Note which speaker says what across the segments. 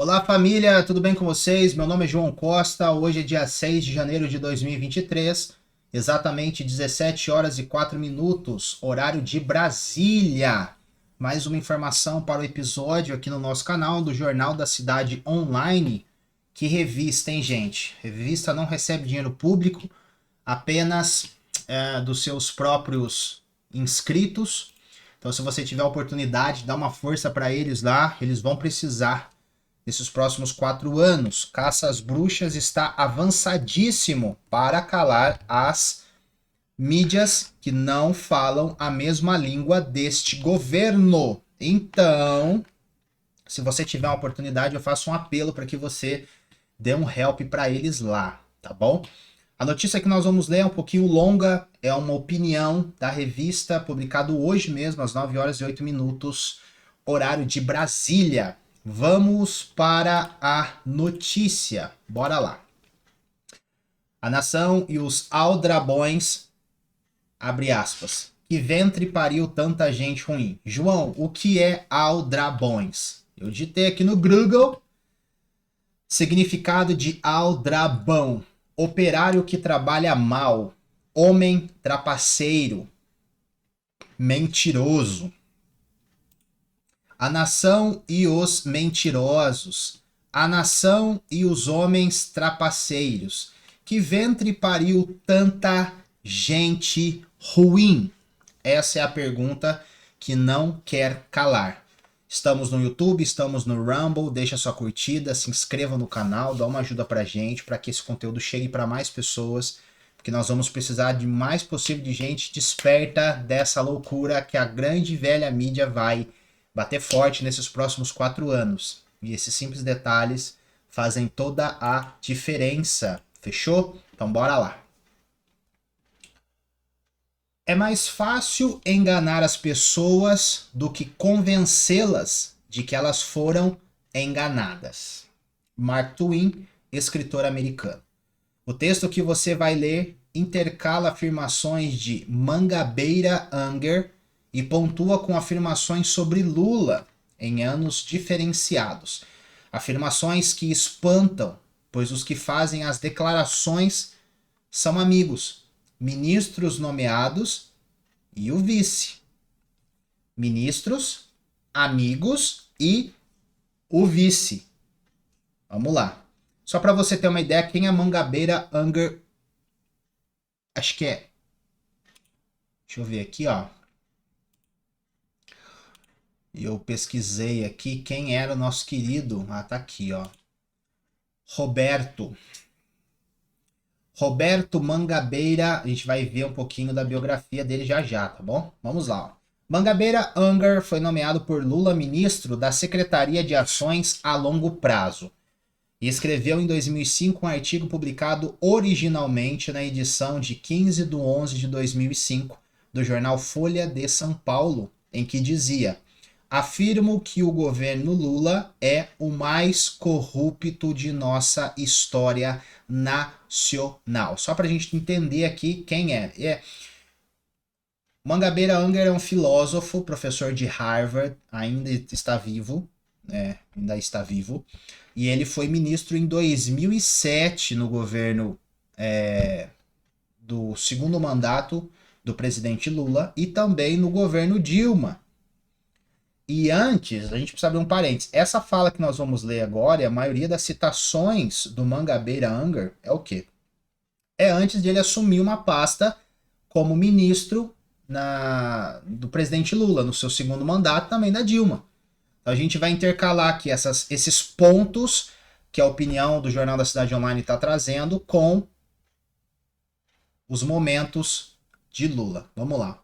Speaker 1: Olá família, tudo bem com vocês? Meu nome é João Costa, hoje é dia 6 de janeiro de 2023, exatamente 17 horas e 4 minutos, horário de Brasília. Mais uma informação para o episódio aqui no nosso canal do Jornal da Cidade Online. Que revista, hein, gente? Revista não recebe dinheiro público, apenas dos seus próprios inscritos. Então, se você tiver a oportunidade, dá uma força para eles lá, eles vão precisar nesses próximos 4 anos. Caça às Bruxas está avançadíssimo para calar as mídias que não falam a mesma língua deste governo. Então, se você tiver uma oportunidade, eu faço um apelo para que você dê um help para eles lá, tá bom? A notícia que nós vamos ler é um pouquinho longa, é uma opinião da revista, publicado hoje mesmo, às 9 horas e 8 minutos, horário de Brasília. Vamos para a notícia. Bora lá. A nação e os aldrabões, abre aspas. Que ventre pariu tanta gente ruim. João, o que é aldrabões? Eu digitei aqui no Google. Significado de aldrabão. Operário que trabalha mal. Homem trapaceiro. Mentiroso. A nação e os mentirosos, a nação e os homens trapaceiros, que ventre pariu tanta gente ruim? Essa é a pergunta que não quer calar. Estamos no YouTube, estamos no Rumble, deixa sua curtida, se inscreva no canal, dá uma ajuda pra gente, para que esse conteúdo chegue para mais pessoas, porque nós vamos precisar de mais possível de gente desperta dessa loucura que a grande velha mídia vai bater forte nesses próximos 4 anos. E esses simples detalhes fazem toda a diferença. Fechou? Então bora lá. É mais fácil enganar as pessoas do que convencê-las de que elas foram enganadas. Mark Twain, escritor americano. O texto que você vai ler intercala afirmações de Mangabeira Unger e pontua com afirmações sobre Lula em anos diferenciados. Afirmações que espantam, pois os que fazem as declarações são amigos, ministros nomeados e o vice. Ministros, amigos e o vice. Vamos lá. Só para você ter uma ideia, quem é Mangabeira Unger? Acho que é. Deixa eu ver aqui, ó. Eu pesquisei aqui quem era o nosso querido. Ah, tá aqui, ó. Roberto. Roberto Mangabeira. A gente vai ver um pouquinho da biografia dele já já, tá bom? Vamos lá, ó. Mangabeira Unger foi nomeado por Lula ministro da Secretaria de Ações a Longo Prazo e escreveu em 2005 um artigo publicado originalmente na edição de 15 de 11 de 2005 do jornal Folha de São Paulo, em que dizia: afirmo que o governo Lula é o mais corrupto de nossa história nacional. Só para a gente entender aqui quem é. Mangabeira Unger é um filósofo, professor de Harvard, ainda está vivo, ainda está vivo, e ele foi ministro em 2007 no governo do segundo mandato do presidente Lula e também no governo Dilma. E antes, a gente precisa abrir um parênteses. Essa fala que nós vamos ler agora, e a maioria das citações do Mangabeira Unger é o quê? É antes de ele assumir uma pasta como ministro do presidente Lula, no seu segundo mandato, também da Dilma. Então a gente vai intercalar aqui esses pontos que a opinião do Jornal da Cidade Online está trazendo com os momentos de Lula. Vamos lá.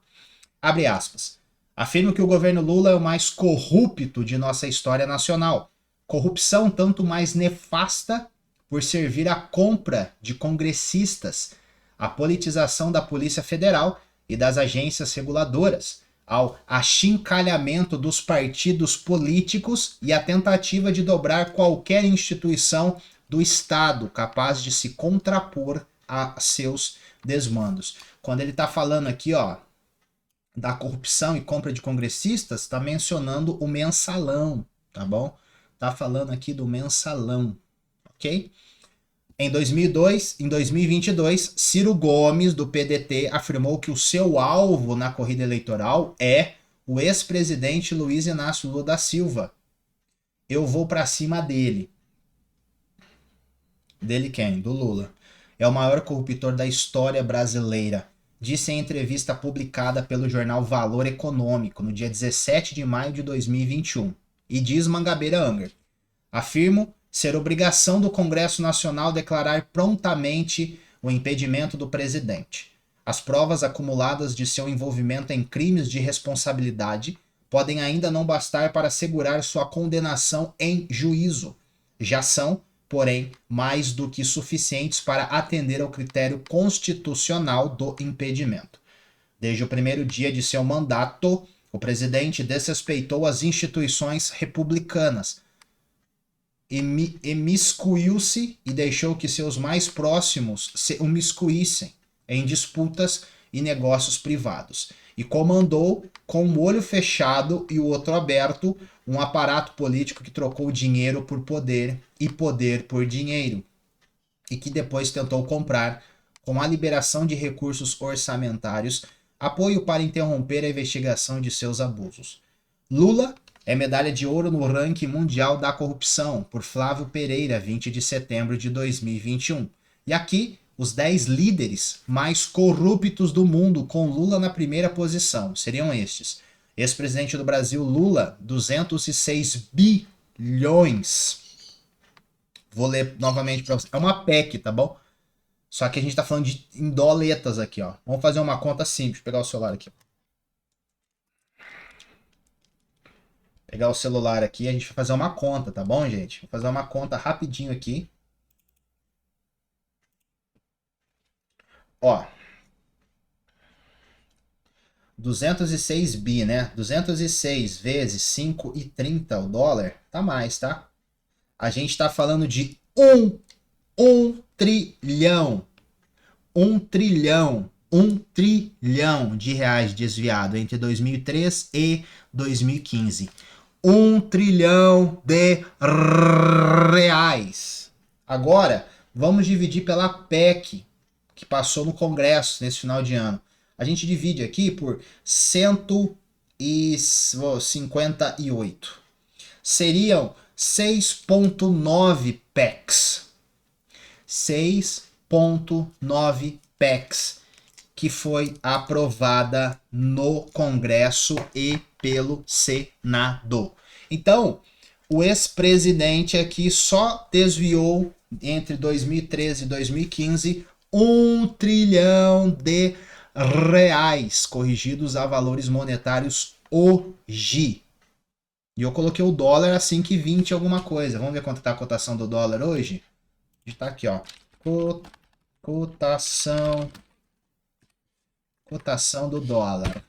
Speaker 1: Abre aspas. Afirmo que o governo Lula é o mais corrupto de nossa história nacional. Corrupção tanto mais nefasta por servir à compra de congressistas, à politização da Polícia Federal e das agências reguladoras, ao achincalhamento dos partidos políticos e à tentativa de dobrar qualquer instituição do Estado capaz de se contrapor a seus desmandos. Quando ele está falando aqui, ó, da corrupção e compra de congressistas, está mencionando o mensalão, tá bom? Tá falando aqui do Mensalão, ok? Em 2022, Ciro Gomes, do PDT, afirmou que o seu alvo na corrida eleitoral é o ex-presidente Luiz Inácio Lula da Silva. Eu vou pra cima dele. Dele quem? Do Lula. É o maior corruptor da história brasileira, disse em entrevista publicada pelo jornal Valor Econômico no dia 17 de maio de 2021. E diz Mangabeira Unger: afirmo ser obrigação do Congresso Nacional declarar prontamente o impedimento do presidente. As provas acumuladas de seu envolvimento em crimes de responsabilidade podem ainda não bastar para assegurar sua condenação em juízo. Já são, porém, mais do que suficientes para atender ao critério constitucional do impedimento. Desde o primeiro dia de seu mandato, o presidente desrespeitou as instituições republicanas, imiscuiu-se e deixou que seus mais próximos se imiscuíssem em disputas e negócios privados, e comandou, com um olho fechado e o outro aberto, um aparato político que trocou dinheiro por poder e poder por dinheiro, e que depois tentou comprar, com a liberação de recursos orçamentários, apoio para interromper a investigação de seus abusos. Lula é medalha de ouro no ranking mundial da corrupção, por Flávio Pereira, 20 de setembro de 2021. E aqui, os 10 líderes mais corruptos do mundo, com Lula na primeira posição, seriam estes: ex-presidente do Brasil, Lula, 206 bilhões. Vou ler novamente para você. É uma PEC, tá bom? Só que a gente tá falando em doletas aqui, ó. Vamos fazer uma conta simples. Vou pegar o celular aqui. Pegar o celular aqui e a gente vai fazer uma conta, tá bom, gente? Vou fazer uma conta rapidinho aqui. Ó. 206 bi, né? 206 vezes 5,30 o dólar. Tá mais, tá? A gente tá falando de 1 trilhão. 1 trilhão. 1 trilhão de reais desviado entre 2003 e 2015. 1 trilhão de reais. Agora, vamos dividir pela PEC que passou no Congresso nesse final de ano. A gente divide aqui por 158. Seriam 6,9 PECs. 6,9 PECs que foi aprovada no Congresso e pelo Senado. Então, o ex-presidente aqui só desviou entre 2013 e 2015 1 trilhão de reais, corrigidos a valores monetários hoje. E eu coloquei o dólar a 5,20 alguma coisa. Vamos ver quanto está a cotação do dólar hoje? Está aqui, ó. Cotação do dólar.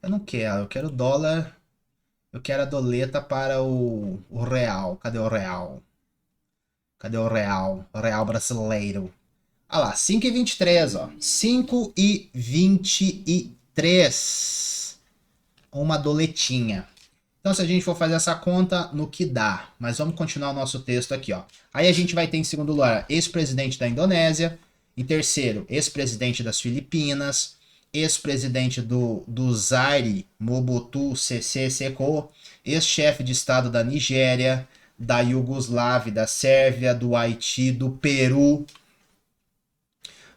Speaker 1: Eu não quero, eu quero dólar. Eu quero a doleta para o real. Cadê o real? Cadê o real? O real brasileiro. Olha lá, 5,23, ó. 5,23. Uma doletinha. Então, se a gente for fazer essa conta, no que dá. Mas vamos continuar o nosso texto aqui, ó. Aí a gente vai ter em segundo lugar, ex-presidente da Indonésia. Em terceiro, ex-presidente das Filipinas. Ex-presidente do Zaire, Mobutu Sese Seko. Ex-chefe de Estado da Nigéria, da Iugoslávia, da Sérvia, do Haiti, do Peru.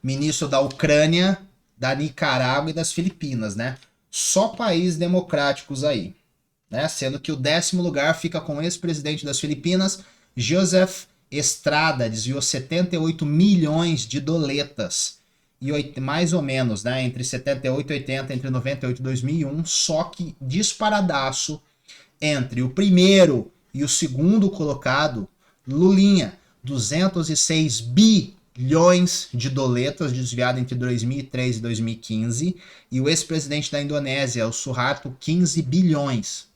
Speaker 1: Ministro da Ucrânia, da Nicarágua e das Filipinas, né? Só países democráticos aí, né? Sendo que o 10º lugar fica com o ex-presidente das Filipinas, Joseph Estrada, desviou 78 milhões de doletas. E mais ou menos, né? Entre 78 e 80, entre 98 e 2001, só que disparadaço entre o primeiro e o segundo colocado, Lulinha, 206 bilhões de doletas desviadas entre 2003 e 2015, e o ex-presidente da Indonésia, o Suharto, 15 bilhões.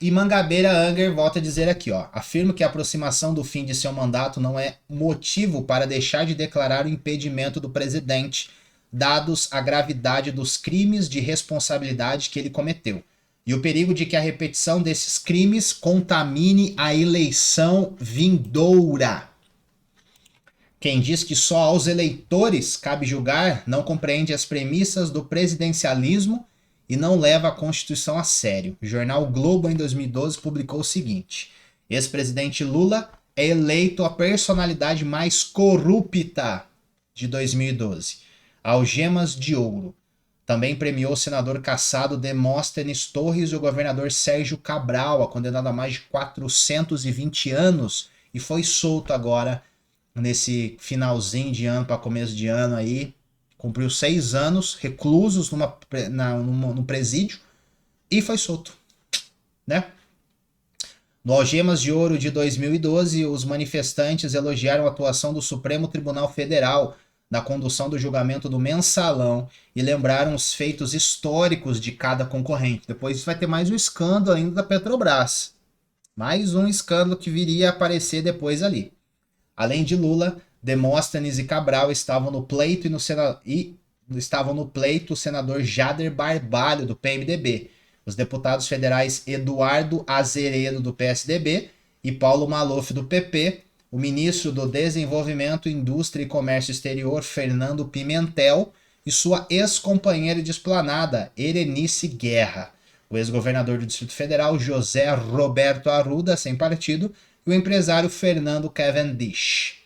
Speaker 1: E Mangabeira Unger volta a dizer aqui, ó, afirma que a aproximação do fim de seu mandato não é motivo para deixar de declarar o impedimento do presidente, dados a gravidade dos crimes de responsabilidade que ele cometeu e o perigo de que a repetição desses crimes contamine a eleição vindoura. Quem diz que só aos eleitores cabe julgar não compreende as premissas do presidencialismo e não leva a Constituição a sério. O jornal Globo, em 2012, publicou o seguinte: ex-presidente Lula é eleito a personalidade mais corrupta de 2012. Algemas de ouro. Também premiou o senador cassado Demóstenes Torres e o governador Sérgio Cabral, condenado a mais de 420 anos, e foi solto agora nesse finalzinho de ano para começo de ano aí. Cumpriu 6 anos reclusos no presídio e foi solto, né? No Algemas de Ouro de 2012, os manifestantes elogiaram a atuação do Supremo Tribunal Federal na condução do julgamento do Mensalão e lembraram os feitos históricos de cada concorrente. Depois vai ter mais um escândalo ainda da Petrobras. Mais um escândalo que viria a aparecer depois ali. Além de Lula, Demóstenes e Cabral estavam no pleito o senador Jader Barbalho, do PMDB, os deputados federais Eduardo Azeredo, do PSDB, e Paulo Maluf, do PP, o ministro do Desenvolvimento, Indústria e Comércio Exterior, Fernando Pimentel, e sua ex-companheira de esplanada, Erenice Guerra, o ex-governador do Distrito Federal, José Roberto Arruda, sem partido, e o empresário Fernando Cavendish.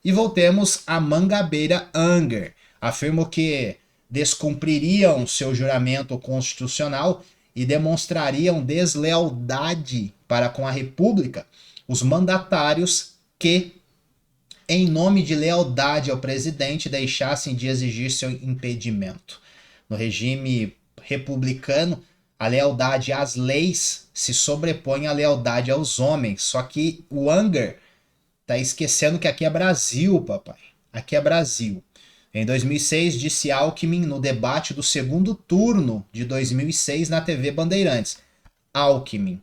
Speaker 1: E voltemos a Mangabeira Unger. Afirmam que descumpririam seu juramento constitucional e demonstrariam deslealdade para com a República os mandatários que, em nome de lealdade ao presidente, deixassem de exigir seu impedimento. No regime republicano, a lealdade às leis se sobrepõe à lealdade aos homens. Só que o Unger tá esquecendo que aqui é Brasil, papai. Aqui é Brasil. Em 2006, disse Alckmin no debate do segundo turno de 2006 na TV Bandeirantes. Alckmin.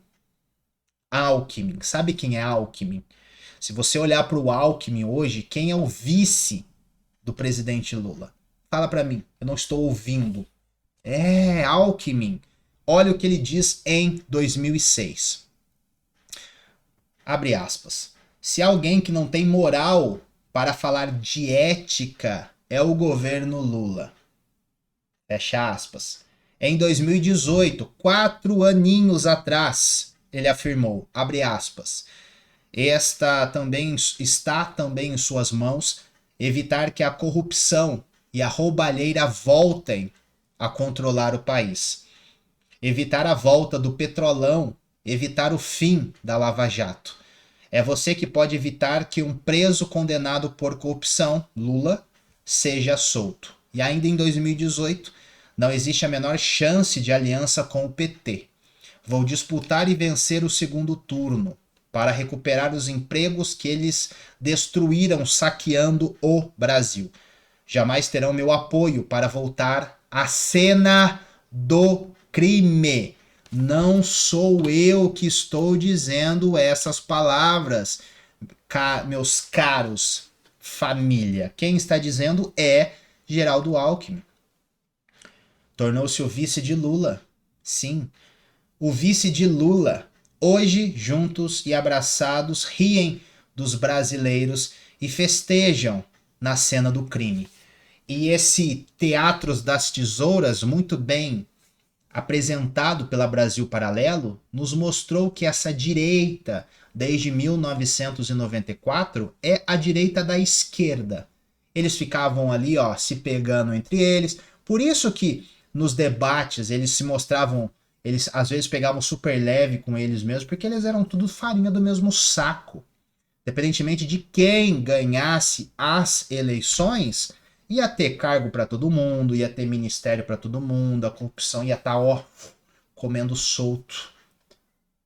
Speaker 1: Sabe quem é Alckmin? Se você olhar para o Alckmin hoje, quem é o vice do presidente Lula? Fala para mim, eu não estou ouvindo. É, Alckmin. Olha o que ele diz em 2006. Abre aspas. Se alguém que não tem moral para falar de ética é o governo Lula. Fecha aspas. Em 2018, 4 aninhos atrás, ele afirmou, abre aspas, está também em suas mãos evitar que a corrupção e a roubalheira voltem a controlar o país. Evitar a volta do petrolão, evitar o fim da Lava Jato. É você que pode evitar que um preso condenado por corrupção, Lula, seja solto. E ainda em 2018, não existe a menor chance de aliança com o PT. Vou disputar e vencer o segundo turno para recuperar os empregos que eles destruíram saqueando o Brasil. Jamais terão meu apoio para voltar à cena do crime. Não sou eu que estou dizendo essas palavras, meus caros família. Quem está dizendo é Geraldo Alckmin. Tornou-se o vice de Lula. Sim, o vice de Lula. Hoje, juntos e abraçados, riem dos brasileiros e festejam na cena do crime. E esse Teatros das Tesouras, muito bem apresentado pela Brasil Paralelo, nos mostrou que essa direita, desde 1994, é a direita da esquerda. Eles ficavam ali, ó, se pegando entre eles. Por isso que nos debates eles se mostravam, eles às vezes pegavam super leve com eles mesmos, porque eles eram tudo farinha do mesmo saco. Independentemente de quem ganhasse as eleições, ia ter cargo para todo mundo, ia ter ministério para todo mundo, a corrupção ia estar, ó, comendo solto.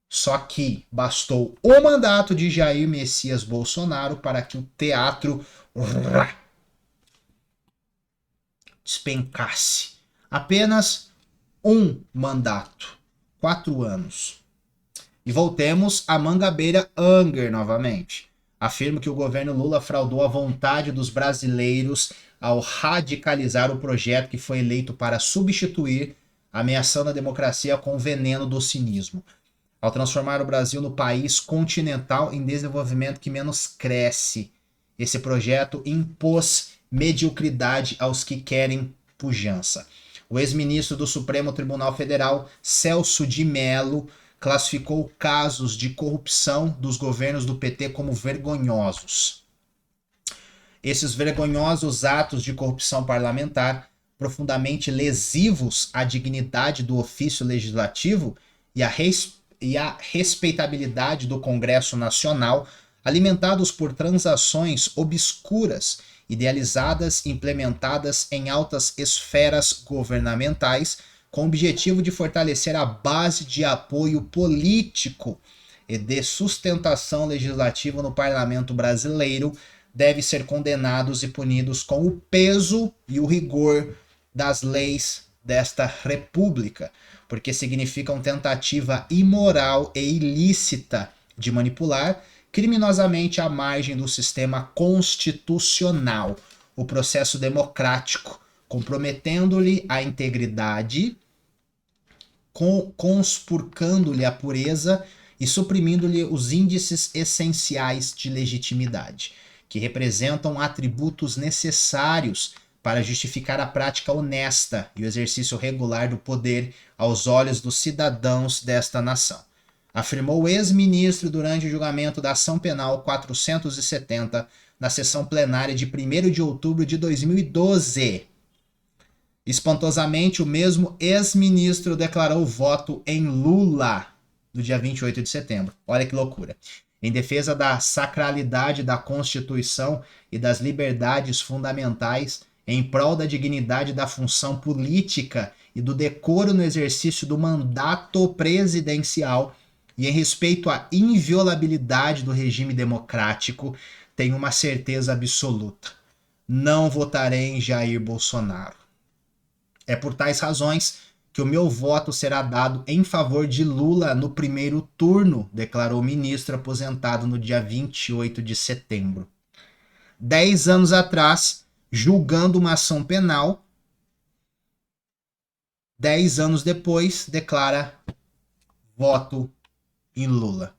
Speaker 1: Só que bastou o mandato de Jair Messias Bolsonaro para que o teatro despencasse. Apenas um mandato, 4 anos. E voltemos a Mangabeira Unger novamente. afirmo que o governo Lula fraudou a vontade dos brasileiros ao radicalizar o projeto que foi eleito para substituir, ameaçando a democracia com o veneno do cinismo. Ao transformar o Brasil no país continental em desenvolvimento que menos cresce, esse projeto impôs mediocridade aos que querem pujança. O ex-ministro do Supremo Tribunal Federal, Celso de Mello, classificou casos de corrupção dos governos do PT como vergonhosos. Esses vergonhosos atos de corrupção parlamentar, profundamente lesivos à dignidade do ofício legislativo e à respeitabilidade do Congresso Nacional, alimentados por transações obscuras, idealizadas e implementadas em altas esferas governamentais, com o objetivo de fortalecer a base de apoio político e de sustentação legislativa no parlamento brasileiro, devem ser condenados e punidos com o peso e o rigor das leis desta república, porque significam tentativa imoral e ilícita de manipular criminosamente à margem do sistema constitucional o processo democrático, comprometendo-lhe a integridade, conspurcando-lhe a pureza e suprimindo-lhe os índices essenciais de legitimidade, que representam atributos necessários para justificar a prática honesta e o exercício regular do poder aos olhos dos cidadãos desta nação, afirmou o ex-ministro durante o julgamento da ação penal 470 na sessão plenária de 1º de outubro de 2012. Espantosamente, o mesmo ex-ministro declarou voto em Lula no dia 28 de setembro. Olha que loucura. Em defesa da sacralidade da Constituição e das liberdades fundamentais, em prol da dignidade da função política e do decoro no exercício do mandato presidencial e em respeito à inviolabilidade do regime democrático, tenho uma certeza absoluta: não votarei em Jair Bolsonaro. É por tais razões que o meu voto será dado em favor de Lula no primeiro turno, declarou o ministro aposentado no dia 28 de setembro. 10 anos atrás, julgando uma ação penal, 10 anos depois, declara voto em Lula.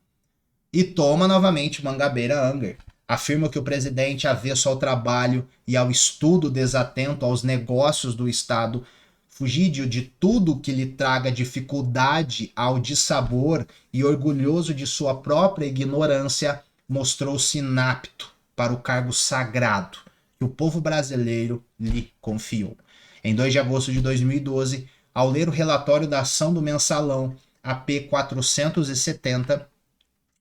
Speaker 1: E toma novamente Mangabeira Unger. Afirma que o presidente, avesso ao trabalho e ao estudo desatento aos negócios do Estado, fugidio de tudo que lhe traga dificuldade ao dissabor e orgulhoso de sua própria ignorância, mostrou-se inapto para o cargo sagrado que o povo brasileiro lhe confiou. Em 2 de agosto de 2012, ao ler o relatório da ação do mensalão AP 470,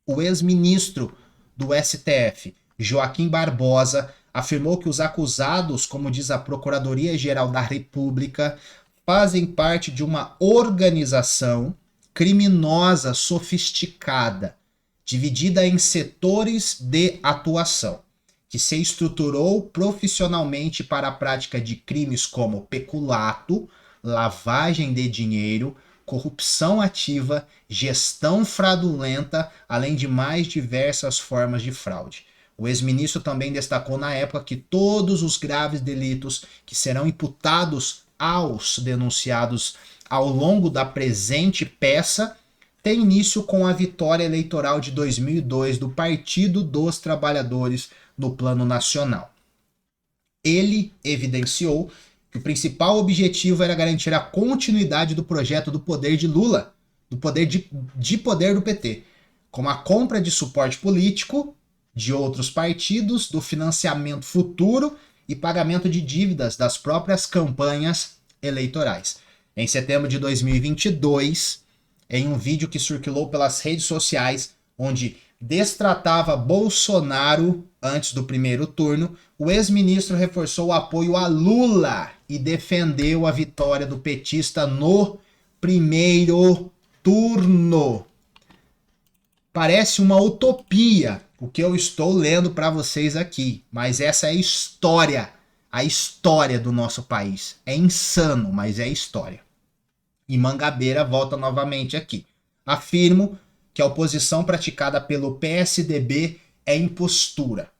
Speaker 1: o ex-ministro do STF, Joaquim Barbosa, afirmou que os acusados, como diz a Procuradoria-Geral da República, fazem parte de uma organização criminosa sofisticada, dividida em setores de atuação, que se estruturou profissionalmente para a prática de crimes como peculato, lavagem de dinheiro, corrupção ativa, gestão fraudulenta, além de mais diversas formas de fraude. O ex-ministro também destacou na época que todos os graves delitos que serão imputados aos denunciados ao longo da presente peça têm início com a vitória eleitoral de 2002 do Partido dos Trabalhadores no plano nacional. Ele evidenciou que o principal objetivo era garantir a continuidade do projeto do poder de Lula, do poder de poder do PT, com a compra de suporte político de outros partidos, do financiamento futuro e pagamento de dívidas das próprias campanhas eleitorais. Em setembro de 2022, em um vídeo que circulou pelas redes sociais, onde destratava Bolsonaro antes do primeiro turno, o ex-ministro reforçou o apoio a Lula e defendeu a vitória do petista no primeiro turno. Parece uma utopia o que eu estou lendo para vocês aqui, mas essa é a história do nosso país. É insano, mas é história. E Mangabeira volta novamente aqui. Afirmo que a oposição praticada pelo PSDB é impostura.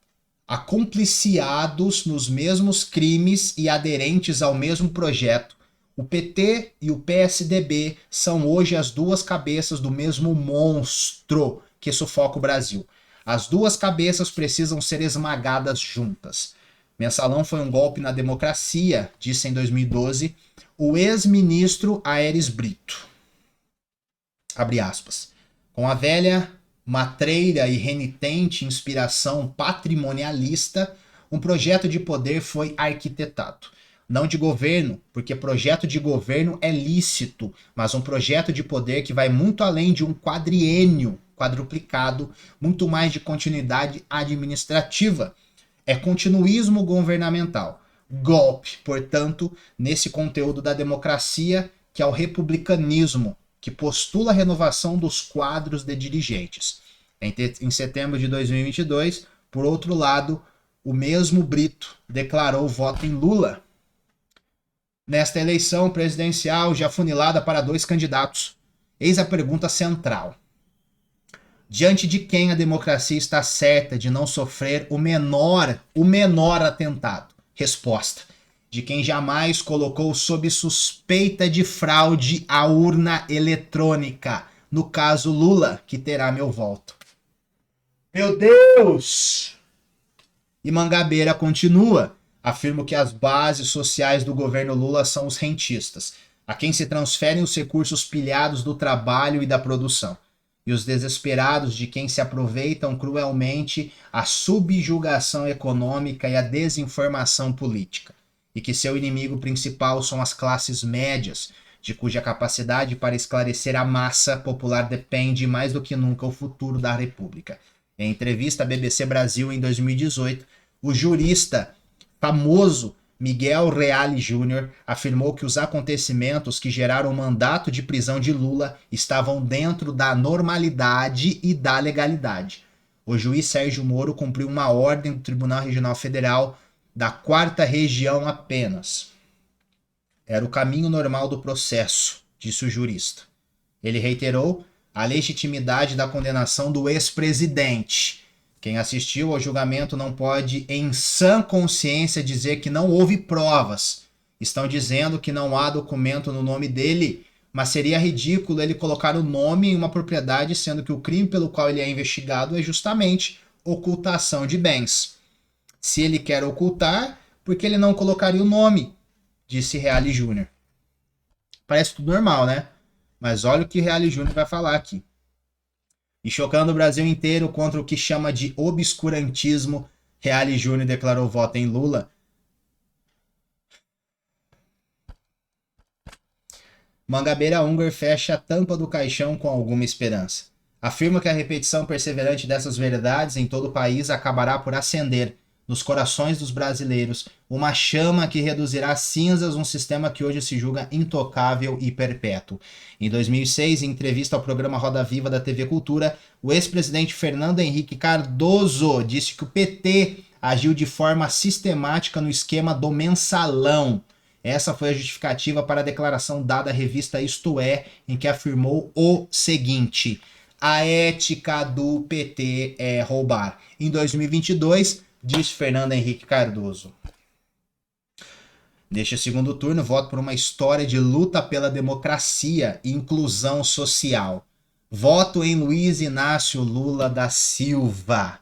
Speaker 1: Acompliciados nos mesmos crimes e aderentes ao mesmo projeto, o PT e o PSDB são hoje as duas cabeças do mesmo monstro que sufoca o Brasil. As duas cabeças precisam ser esmagadas juntas. Mensalão foi um golpe na democracia, disse em 2012 o ex-ministro Aeres Brito. Abre aspas. Com a velha, matreira e renitente inspiração patrimonialista, um projeto de poder foi arquitetado. Não de governo, porque projeto de governo é lícito, mas um projeto de poder que vai muito além de um quadriênio quadruplicado, muito mais de continuidade administrativa. É continuismo governamental. Golpe, portanto, nesse conteúdo da democracia, que é o republicanismo, que postula a renovação dos quadros de dirigentes. Em setembro de 2022, por outro lado, o mesmo Brito declarou voto em Lula. Nesta eleição presidencial já funilada para 2 candidatos, eis a pergunta central. Diante de quem a democracia está certa de não sofrer o menor atentado? Resposta: de quem jamais colocou sob suspeita de fraude a urna eletrônica. No caso Lula, que terá meu voto. Meu Deus! E Mangabeira continua. Afirmo que as bases sociais do governo Lula são os rentistas, a quem se transferem os recursos pilhados do trabalho e da produção, e os desesperados de quem se aproveitam cruelmente a subjugação econômica e a desinformação política, e que seu inimigo principal são as classes médias, de cuja capacidade para esclarecer a massa popular depende mais do que nunca o futuro da República. Em entrevista à BBC Brasil em 2018, o jurista famoso Miguel Reale Júnior afirmou que os acontecimentos que geraram o mandato de prisão de Lula estavam dentro da normalidade e da legalidade. O juiz Sérgio Moro cumpriu uma ordem do Tribunal Regional Federal da 4ª Região apenas. Era o caminho normal do processo, disse o jurista. Ele reiterou a legitimidade da condenação do ex-presidente. Quem assistiu ao julgamento não pode, em sã consciência, dizer que não houve provas. Estão dizendo que não há documento no nome dele, mas seria ridículo ele colocar o nome em uma propriedade, sendo que o crime pelo qual ele é investigado é justamente ocultação de bens. Se ele quer ocultar, por que ele não colocaria o nome? Disse Reale Júnior. Parece tudo normal, né? Mas olha o que Reale Júnior vai falar aqui. E chocando o Brasil inteiro contra o que chama de obscurantismo, Reale Júnior declarou voto em Lula. Mangabeira Unger fecha a tampa do caixão com alguma esperança. Afirma que a repetição perseverante dessas verdades em todo o país acabará por acender, nos corações dos brasileiros, uma chama que reduzirá a cinzas um sistema que hoje se julga intocável e perpétuo. Em 2006, em entrevista ao programa Roda Viva da TV Cultura, o ex-presidente Fernando Henrique Cardoso disse que o PT agiu de forma sistemática no esquema do mensalão. Essa foi a justificativa para a declaração dada à revista Isto É, em que afirmou o seguinte: a ética do PT é roubar. Em 2022, disse Fernando Henrique Cardoso. Neste segundo turno, voto por uma história de luta pela democracia e inclusão social. Voto em Luiz Inácio Lula da Silva.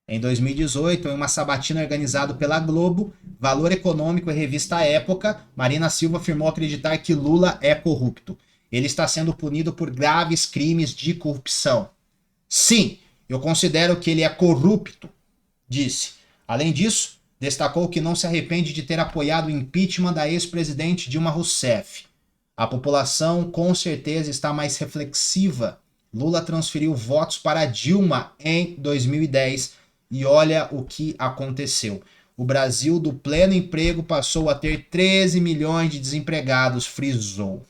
Speaker 1: Em 2018, em uma sabatina organizada pela Globo, Valor Econômico e revista Época, Marina Silva afirmou acreditar que Lula é corrupto. Ele está sendo punido por graves crimes de corrupção. Sim, eu considero que ele é corrupto, disse. Além disso, destacou que não se arrepende de ter apoiado o impeachment da ex-presidente Dilma Rousseff. A população com certeza está mais reflexiva. Lula transferiu votos para Dilma em 2010 e olha o que aconteceu. O Brasil do pleno emprego passou a ter 13 milhões de desempregados, frisou.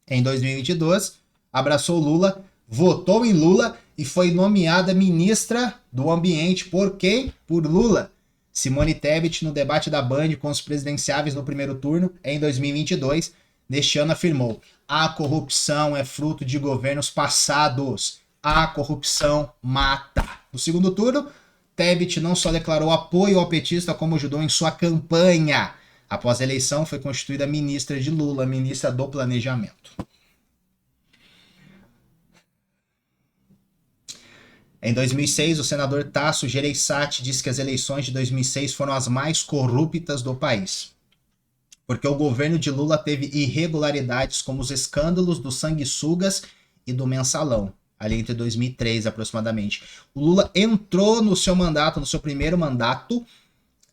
Speaker 1: Em 2022, abraçou Lula, votou em Lula e foi nomeada ministra do Ambiente por quem? Por Lula. Simone Tebet, no debate da Band com os presidenciáveis no primeiro turno, em 2022, neste ano afirmou: A corrupção é fruto de governos passados. A corrupção mata. No segundo turno, Tebet não só declarou apoio ao petista, como ajudou em sua campanha. Após a eleição, foi constituída ministra de Lula, ministra do Planejamento. Em 2006, o senador Tasso Gereissati disse que as eleições de 2006 foram as mais corruptas do país, porque o governo de Lula teve irregularidades como os escândalos dos sanguessugas e do mensalão, ali entre 2003 aproximadamente. O Lula entrou no seu mandato, no seu primeiro mandato,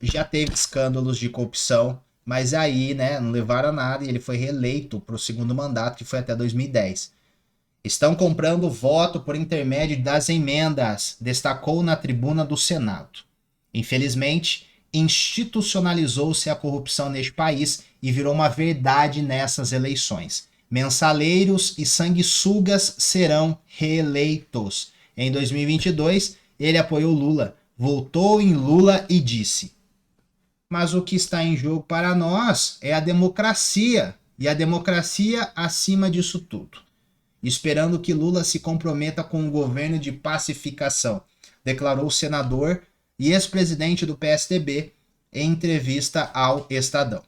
Speaker 1: já teve escândalos de corrupção, mas aí, né, não levaram a nada e ele foi reeleito para o segundo mandato, que foi até 2010. Estão comprando voto por intermédio das emendas, destacou na tribuna do Senado. Infelizmente, institucionalizou-se a corrupção neste país e virou uma verdade nessas eleições. Mensaleiros e sanguessugas serão reeleitos. Em 2022, ele apoiou Lula, voltou em Lula e disse: mas o que está em jogo para nós é a democracia, e a democracia acima disso tudo. Esperando que Lula se comprometa com um governo de pacificação, declarou o senador e ex-presidente do PSDB em entrevista ao Estadão.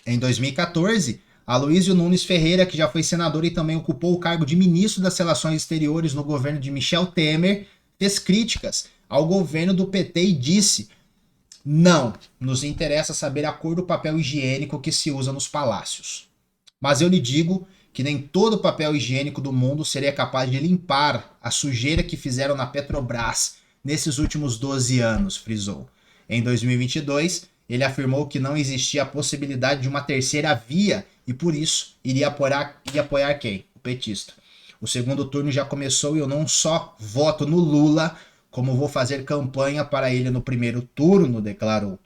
Speaker 1: Em 2014, Aloysio Nunes Ferreira, que já foi senador e também ocupou o cargo de ministro das Relações Exteriores no governo de Michel Temer, fez críticas ao governo do PT e disse: não, nos interessa saber a cor do papel higiênico que se usa nos palácios. Mas eu lhe digo que nem todo papel higiênico do mundo seria capaz de limpar a sujeira que fizeram na Petrobras nesses últimos 12 anos, frisou. Em 2022, ele afirmou que não existia a possibilidade de uma terceira via e por isso iria apoiar quem? O petista. O segundo turno já começou e eu não só voto no Lula, como vou fazer campanha para ele no primeiro turno, declarou.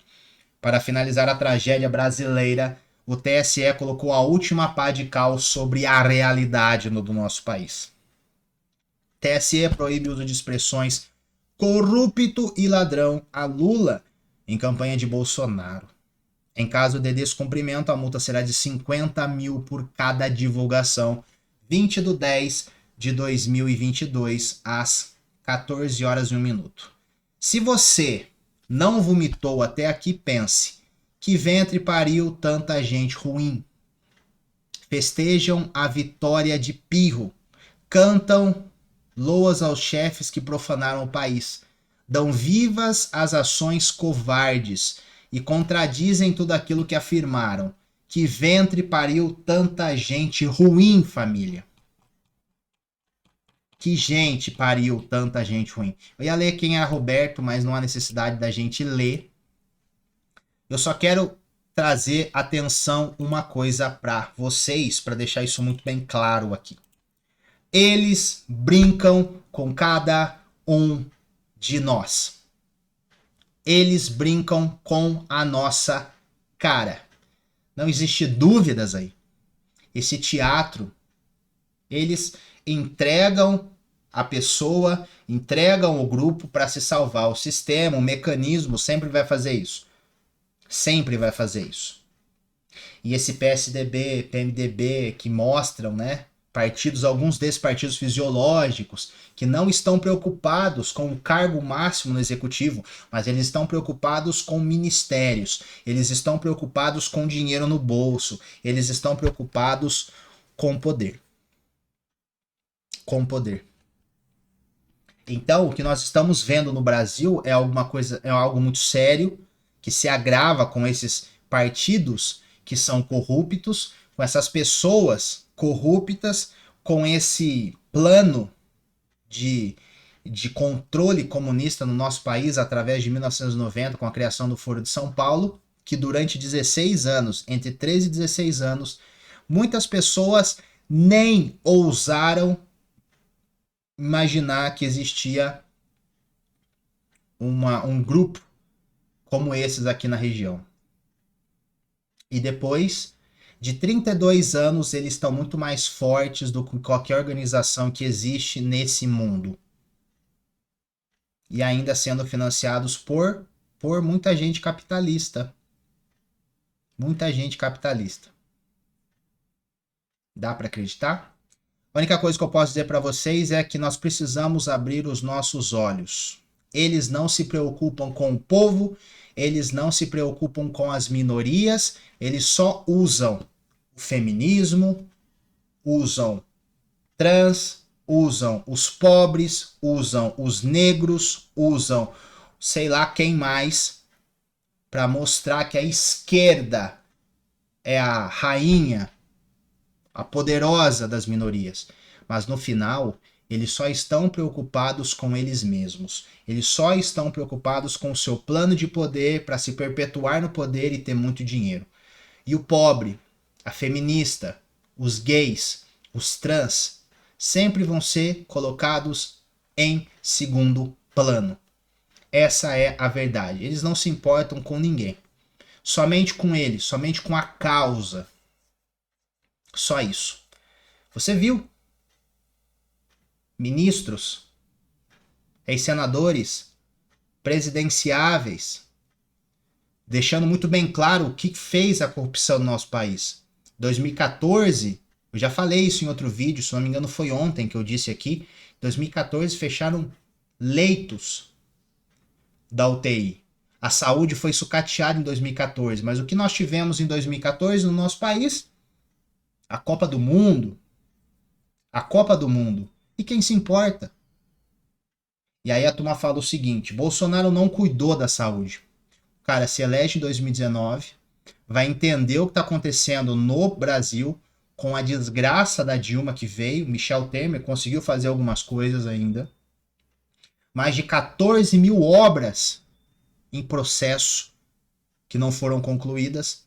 Speaker 1: Para finalizar a tragédia brasileira, o TSE colocou a última pá de cal sobre a realidade do nosso país. TSE proíbe o uso de expressões corrupto e ladrão a Lula em campanha de Bolsonaro. Em caso de descumprimento, a multa será de 50 mil por cada divulgação. 20/10/2022, às 14 horas e 1 minuto. Se você não vomitou até aqui, pense: que ventre pariu tanta gente ruim. Festejam a vitória de Pirro. Cantam loas aos chefes que profanaram o país. Dão vivas às ações covardes e contradizem tudo aquilo que afirmaram. Que ventre pariu tanta gente ruim, família. Que gente pariu tanta gente ruim. Eu ia ler quem era Roberto, mas não há necessidade da gente ler. Eu só quero trazer atenção uma coisa para vocês, para deixar isso muito bem claro aqui. Eles brincam com cada um de nós. Eles brincam com a nossa cara. Não existe dúvidas aí. Esse teatro, eles entregam a pessoa, entregam o grupo para se salvar. O sistema, o mecanismo sempre vai fazer isso. Sempre vai fazer isso. E esse PSDB, PMDB que mostram, né, partidos, alguns desses partidos fisiológicos, que não estão preocupados com o cargo máximo no executivo, mas eles estão preocupados com ministérios, eles estão preocupados com dinheiro no bolso, eles estão preocupados com poder. Com poder. Então, o que nós estamos vendo no Brasil é algo muito sério, que se agrava com esses partidos que são corruptos, com essas pessoas corruptas, com esse plano de controle comunista no nosso país através de 1990, com a criação do Foro de São Paulo, que durante 16 anos, entre 13 e 16 anos, muitas pessoas nem ousaram imaginar que existia um grupo como esses aqui na região. E depois de 32 anos, eles estão muito mais fortes do que qualquer organização que existe nesse mundo. E ainda sendo financiados por muita gente capitalista. Muita gente capitalista. Dá para acreditar? A única coisa que eu posso dizer para vocês é que nós precisamos abrir os nossos olhos. Eles não se preocupam com o povo, eles não se preocupam com as minorias, eles só usam o feminismo, usam trans, usam os pobres, usam os negros, usam sei lá quem mais, para mostrar que a esquerda é a rainha, a poderosa das minorias. Mas no final, eles só estão preocupados com eles mesmos. Eles só estão preocupados com o seu plano de poder para se perpetuar no poder e ter muito dinheiro. E o pobre, a feminista, os gays, os trans, sempre vão ser colocados em segundo plano. Essa é a verdade. Eles não se importam com ninguém. Somente com eles, somente com a causa. Só isso. Você viu ministros, ex-senadores, presidenciáveis, deixando muito bem claro o que fez a corrupção no nosso país. 2014, eu já falei isso em outro vídeo, se não me engano foi ontem que eu disse aqui, 2014 fecharam leitos da UTI. A saúde foi sucateada em 2014, mas o que nós tivemos em 2014 no nosso país? A Copa do Mundo. A Copa do Mundo. E quem se importa? E aí a turma fala o seguinte, Bolsonaro não cuidou da saúde. O cara se elege em 2019, vai entender o que está acontecendo no Brasil, com a desgraça da Dilma que veio, Michel Temer conseguiu fazer algumas coisas ainda. Mais de 14 mil obras em processo que não foram concluídas.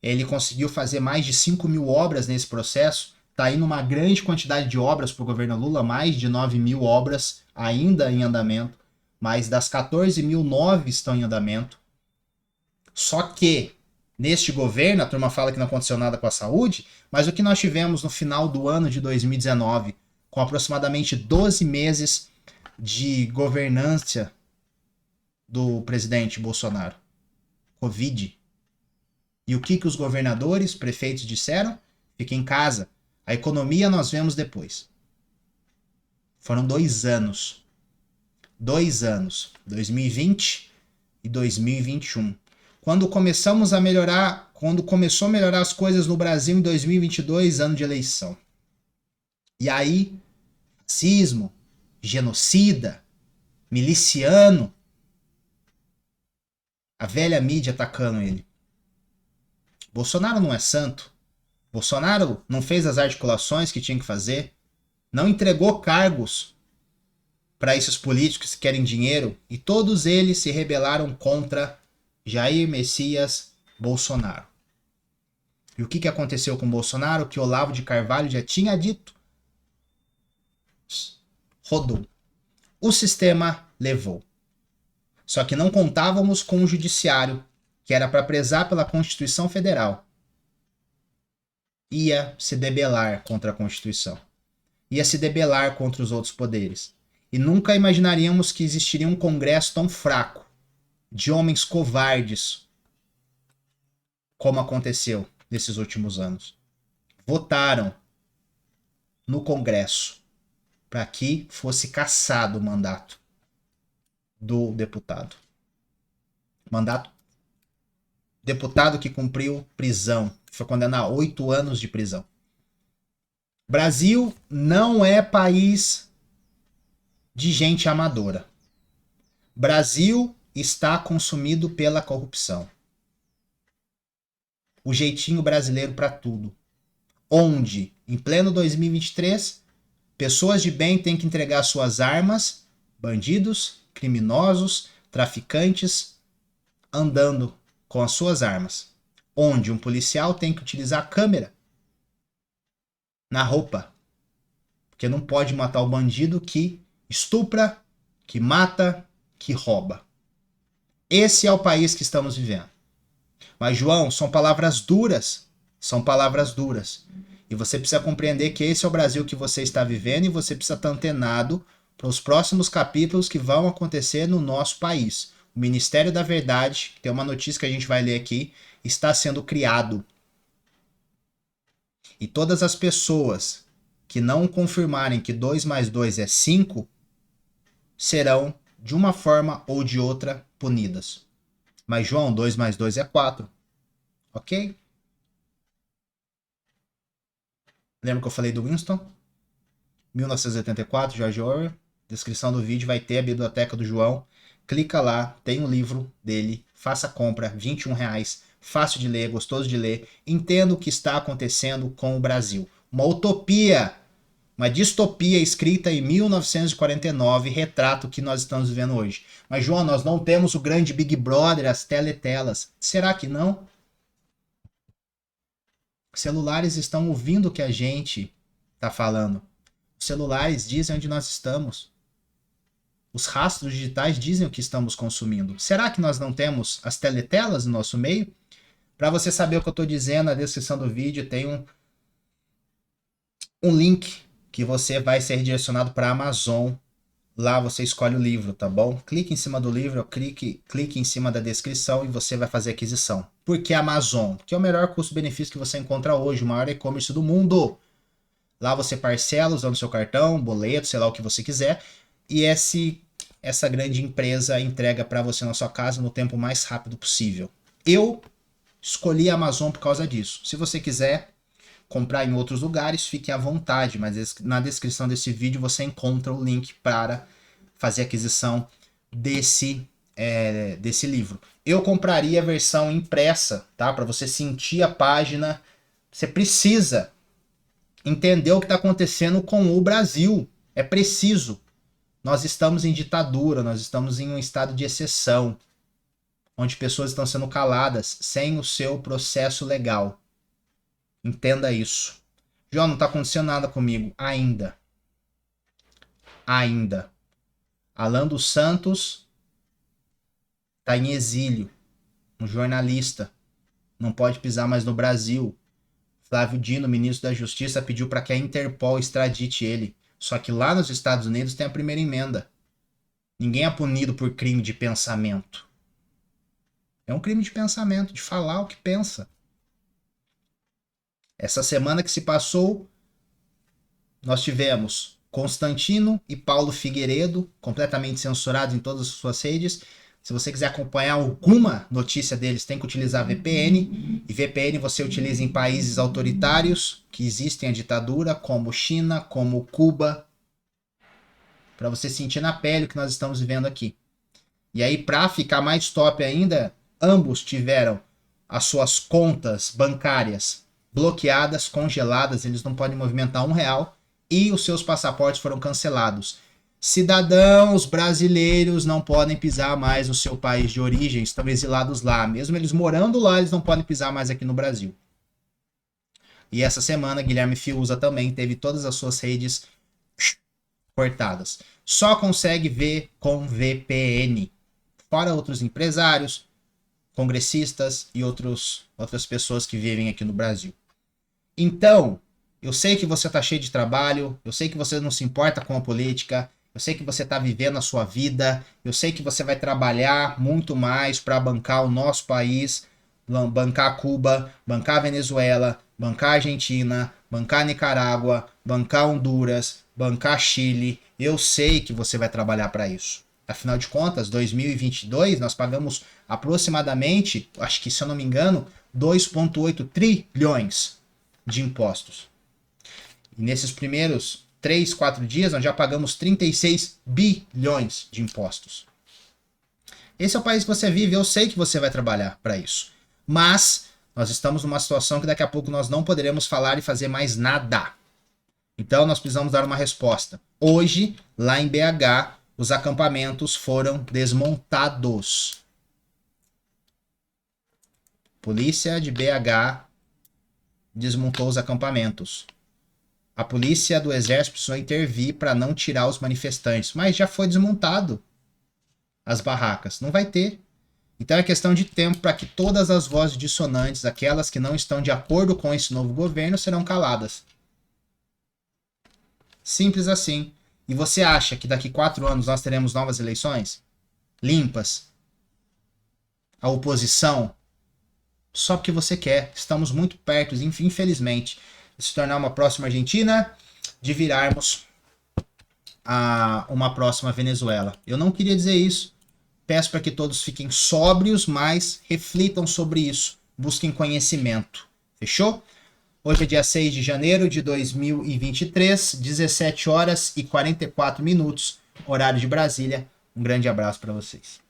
Speaker 1: Ele conseguiu fazer mais de 5 mil obras nesse processo. Está indo uma grande quantidade de obras para o governo Lula, mais de 9 mil obras ainda em andamento. Mas das 14 mil, 9 estão em andamento. Só que neste governo, a turma fala que não aconteceu nada com a saúde, mas o que nós tivemos no final do ano de 2019, com aproximadamente 12 meses de governança do presidente Bolsonaro? Covid. E o que os governadores, prefeitos disseram? Fique em casa. A economia nós vemos depois. Foram 2 anos. 2 anos. 2020 e 2021. Quando começamos a melhorar, quando começou a melhorar as coisas no Brasil em 2022, ano de eleição. E aí, racismo, genocida, miliciano, a velha mídia atacando ele. Bolsonaro não é santo. Bolsonaro não fez as articulações que tinha que fazer. Não entregou cargos para esses políticos que querem dinheiro. E todos eles se rebelaram contra Jair Messias Bolsonaro. E o que aconteceu com Bolsonaro? Que Olavo de Carvalho já tinha dito. Rodou. O sistema levou. Só que não contávamos com o judiciário, que era para prezar pela Constituição Federal. Ia se debelar contra a Constituição. Ia se debelar contra os outros poderes. E nunca imaginaríamos que existiria um Congresso tão fraco, de homens covardes, como aconteceu nesses últimos anos. Votaram no Congresso para que fosse cassado o mandato do deputado. Mandato. Deputado que cumpriu prisão, foi condenado a 8 anos de prisão. Brasil não é país de gente amadora. Brasil está consumido pela corrupção. O jeitinho brasileiro para tudo. Onde, em pleno 2023, pessoas de bem têm que entregar suas armas, bandidos, criminosos, traficantes, andando com as suas armas. Onde um policial tem que utilizar a câmera na roupa. Porque não pode matar o bandido que estupra, que mata, que rouba. Esse é o país que estamos vivendo. Mas, João, são palavras duras. São palavras duras. E você precisa compreender que esse é o Brasil que você está vivendo e você precisa estar antenado para os próximos capítulos que vão acontecer no nosso país. O Ministério da Verdade, tem uma notícia que a gente vai ler aqui, está sendo criado. E todas as pessoas que não confirmarem que 2 mais 2 é 5 serão, de uma forma ou de outra, punidas. Mas, João, 2 mais 2 é 4. Ok? Lembra que eu falei do Winston? 1984, George Orwell. Descrição do vídeo vai ter a biblioteca do João. Clica lá, tem o livro dele. Faça a compra, R$ 21. Fácil de ler, gostoso de ler. Entenda o que está acontecendo com o Brasil. Uma utopia, uma distopia escrita em 1949 retrata o que nós estamos vivendo hoje. Mas, João, nós não temos o grande Big Brother, as teletelas. Será que não? Celulares estão ouvindo o que a gente está falando. Os celulares dizem onde nós estamos. Os rastros digitais dizem o que estamos consumindo. Será que nós não temos as teletelas no nosso meio? Para você saber o que eu estou dizendo, na descrição do vídeo tem um link que você vai ser redirecionado para a Amazon. Lá você escolhe o livro, tá bom? Clique em cima do livro, clique em cima da descrição e você vai fazer a aquisição. Por que Amazon? Que é o melhor custo-benefício que você encontra hoje, o maior e-commerce do mundo. Lá você parcela usando seu cartão, boleto, sei lá o que você quiser. E essa grande empresa entrega para você na sua casa no tempo mais rápido possível. Eu escolhi a Amazon por causa disso. Se você quiser comprar em outros lugares, fique à vontade, mas na descrição desse vídeo você encontra o link para fazer a aquisição desse livro. Eu compraria a versão impressa, tá? Para você sentir a página. Você precisa entender o que está acontecendo com o Brasil. É preciso. Nós estamos em ditadura, nós estamos em um estado de exceção, onde pessoas estão sendo caladas sem o seu processo legal. Entenda isso. João, não está acontecendo nada comigo ainda. Ainda. Alan dos Santos está em exílio. Um jornalista. Não pode pisar mais no Brasil. Flávio Dino, ministro da Justiça, pediu para que a Interpol extradite ele. Só que lá nos Estados Unidos tem a primeira emenda. Ninguém é punido por crime de pensamento. É um crime de pensamento, de falar o que pensa. Essa semana que se passou, nós tivemos Constantino e Paulo Figueiredo, completamente censurados em todas as suas redes. Se você quiser acompanhar alguma notícia deles, tem que utilizar VPN. E VPN você utiliza em países autoritários, que existem a ditadura, como China, como Cuba, para você sentir na pele o que nós estamos vivendo aqui. E aí, para ficar mais top ainda, ambos tiveram as suas contas bancárias bloqueadas, congeladas, eles não podem movimentar R$ 1 e os seus passaportes foram cancelados. Cidadãos brasileiros não podem pisar mais no seu país de origem, estão exilados lá. Mesmo eles morando lá, eles não podem pisar mais aqui no Brasil. E essa semana, Guilherme Fiuza também teve todas as suas redes cortadas. Só consegue ver com VPN. Fora outros empresários, congressistas e outras pessoas que vivem aqui no Brasil. Então, eu sei que você está cheio de trabalho, eu sei que você não se importa com a política, eu sei que você está vivendo a sua vida, eu sei que você vai trabalhar muito mais para bancar o nosso país, bancar Cuba, bancar Venezuela, bancar Argentina, bancar Nicarágua, bancar Honduras, bancar Chile. Eu sei que você vai trabalhar para isso. Afinal de contas, 2022 nós pagamos aproximadamente, acho que se eu não me engano, 2,8 trilhões de impostos. E nesses primeiros 3, 4 dias nós já pagamos 36 bilhões de impostos. Esse é o país que você vive, eu sei que você vai trabalhar para isso. Mas nós estamos numa situação que daqui a pouco nós não poderemos falar e fazer mais nada. Então nós precisamos dar uma resposta. Hoje, lá em BH, os acampamentos foram desmontados. Polícia de BH desmontou os acampamentos. A polícia do exército precisou intervir para não tirar os manifestantes, mas já foi desmontado as barracas. Não vai ter. Então é questão de tempo para que todas as vozes dissonantes, aquelas que não estão de acordo com esse novo governo, serão caladas. Simples assim. E você acha que daqui 4 anos nós teremos novas eleições? Limpas? A oposição? Só porque você quer. Estamos muito perto, infelizmente. se tornar uma próxima Argentina, de virarmos a uma próxima Venezuela. Eu não queria dizer isso. Peço para que todos fiquem sóbrios, mas reflitam sobre isso. Busquem conhecimento. Fechou? Hoje é dia 6 de janeiro de 2023, 17 horas e 44 minutos, horário de Brasília. Um grande abraço para vocês.